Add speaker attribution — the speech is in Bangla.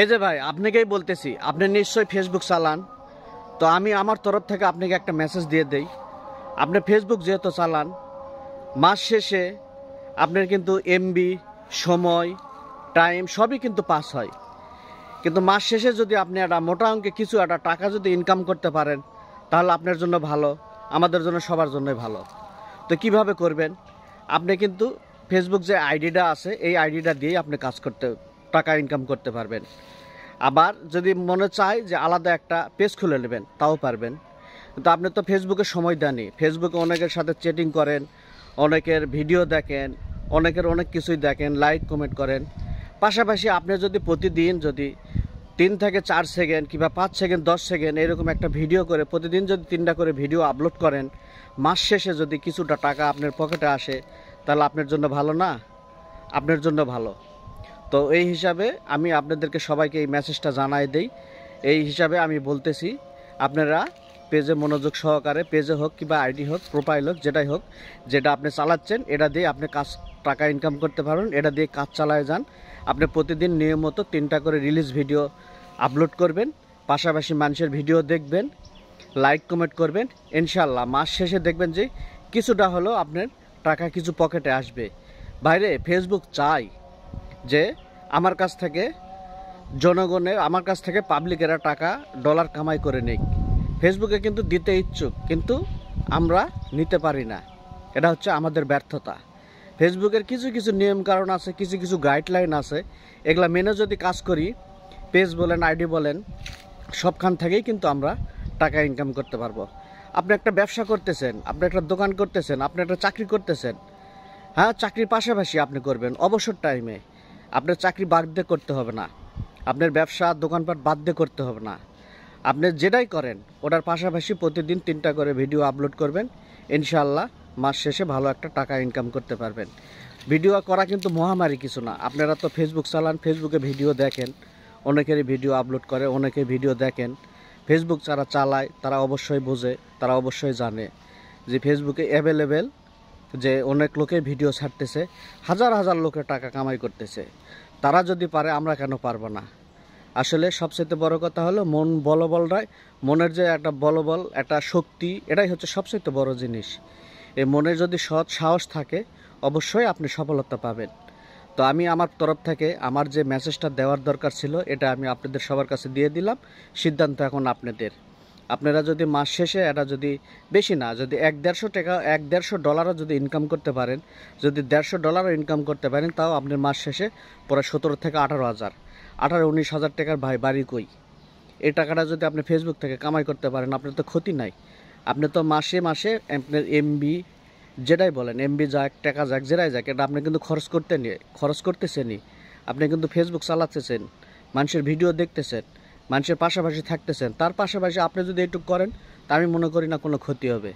Speaker 1: এই যে ভাই আপনাকেই বলতেছি, আপনি নিশ্চয়ই ফেসবুক চালান। তো আমি আমার তরফ থেকে আপনাকে একটা মেসেজ দিয়ে দেই, আপনি ফেসবুক যেহেতু চালান, মাস শেষে আপনার কিন্তু এমবি, সময়, টাইম সবই কিন্তু পাস হয়। কিন্তু মাস শেষে যদি আপনি একটা মোটা অঙ্কে কিছু একটা টাকা যদি ইনকাম করতে পারেন, তাহলে আপনার জন্য ভালো, আমাদের জন্য, সবার জন্যই ভালো। তো কিভাবে করবেন? আপনি কিন্তু ফেসবুক যে আইডিটা আছে, এই আইডিটা দিয়েই আপনি কাজ করতে, টাকা ইনকাম করতে পারবেন। আবার যদি মনে চায় যে আলাদা একটা পেজ খুলে নেবেন, তাও পারবেন। কিন্তু আপনি তো ফেসবুকে সময় দেনই, ফেসবুকে অনেকের সাথে চ্যাটিং করেন, অনেকের ভিডিও দেখেন, অনেকের অনেক কিছুই দেখেন, লাইক কমেন্ট করেন। পাশাপাশি আপনি যদি প্রতিদিন যদি 3 থেকে 4 সেকেন্ড কিংবা 5 সেকেন্ড 10 সেকেন্ড এরকম একটা ভিডিও করে প্রতিদিন যদি 3টা করে ভিডিও আপলোড করেন, মাস শেষে যদি কিছুটা টাকা আপনার পকেটে আসে, তাহলে আপনার জন্য ভালো না? আপনার জন্য ভালো। তো এই হিসাবে আমি আপনাদেরকে সবাইকে এই মেসেজটা জানাই দেই। এই হিসাবে আমি বলতেছি, আপনারা পেজে মনোযোগ সহকারে, পেজে হোক কিংবা আইডি হোক, প্রোফাইল হোক, যেটাই হোক, যেটা আপনি চালাচ্ছেন এটা দিয়ে আপনি টাকা ইনকাম করতে পারবেন। এটা দিয়ে কাজ চালায় যান। আপনি প্রতিদিন নিয়মিত 3টা করে রিলিজ ভিডিও আপলোড করবেন, পাশাপাশি মানুষের ভিডিও দেখবেন, লাইক কমেন্ট করবেন। ইনশাল্লাহ মাস শেষে দেখবেন যে কিছুটা হলেও আপনার টাকা কিছু পকেটে আসবে। বাইরে ফেসবুক চাই যে আমার কাছ থেকে জনগণের, আমার কাছ থেকে পাবলিকেরা টাকা ডলার কামাই করে নেই। ফেসবুকে কিন্তু দিতে ইচ্ছুক, কিন্তু আমরা নিতে পারি না। এটা হচ্ছে আমাদের ব্যর্থতা। ফেসবুকের কিছু কিছু নিয়ম কারণ আছে, কিছু কিছু গাইডলাইন আছে, এগুলা মেনে যদি কাজ করি, পেজ বলেন, আইডি বলেন, সবখান থেকেই কিন্তু আমরা টাকা ইনকাম করতে পারবো। আপনি একটা ব্যবসা করতেছেন, আপনি একটা দোকান করতেছেন, আপনি একটা চাকরি করতেছেন, হ্যাঁ, চাকরির পাশাপাশি আপনি করবেন অবসর টাইমে। আপনার চাকরি বাদ দিয়ে করতে হবে না, আপনার ব্যবসা দোকানপাট বাদ দিয়ে করতে হবে না। আপনি যেটাই করেন ওটার পাশাপাশি প্রতিদিন 3টা করে ভিডিও আপলোড করবেন। ইনশাআল্লাহ মাস শেষে ভালো একটা টাকা ইনকাম করতে পারবেন। ভিডিও করা কিন্তু মহামারী কিছু না। আপনারা তো ফেসবুক চালান, ফেসবুকে ভিডিও দেখেন, অনেকেরই ভিডিও আপলোড করে, অনেকে ভিডিও দেখেন। ফেসবুক যারা চালায় তারা অবশ্যই বোঝে, তারা অবশ্যই জানে যে ফেসবুকে অ্যাভেলেবেল যে অনেক লোকে ভিডিও ছাড়তেছে, হাজার হাজার লোকের টাকা কামাই করতেছে। তারা যদি পারে, আমরা কেন পারবো না? আসলে সবচেয়ে বড় কথা হলো মন বলবলরায়, মনের যে একটা বলবল, একটা শক্তি, এটাই হচ্ছে সবচেয়ে বড় জিনিস। এই মনে যদি সৎ সাহস থাকে, অবশ্যই আপনি সফলতা পাবেন। তো আমি আমার তরফ থেকে আমার যে মেসেজটা দেওয়ার দরকার ছিল, এটা আমি আপনাদের সবার কাছে দিয়ে দিলাম। সিদ্ধান্ত এখন আপনাদের। আপনারা যদি মাস শেষে এটা যদি বেশি না, যদি 1-1.5 টাকা, 1-1.5 ডলারও যদি ইনকাম করতে পারেন, যদি 150 ডলারও ইনকাম করতে পারেন, তাও আপনার মাস শেষে পরে 17 থেকে 18,000, 18-19 হাজার টাকার ভাই বাড়ি কই? এই টাকাটা যদি আপনি ফেসবুক থেকে কামাই করতে পারেন, আপনার তো ক্ষতি নাই। আপনি তো মাসে মাসে আপনার এমবি, যেটাই বলেন, এমবি যাক, টাকা যাক, যেটাই যাক, এটা আপনি কিন্তু খরচ করতেছেনই। আপনি কিন্তু ফেসবুক চালাতেছেন, মানুষের ভিডিও দেখতেছেন, মানুষের পাশাপাশি থাকতেছেন। তার পাশাপাশি আপনি যদি এইটুকু করেন, তা আমি মনে করি না কোনো ক্ষতি হবে।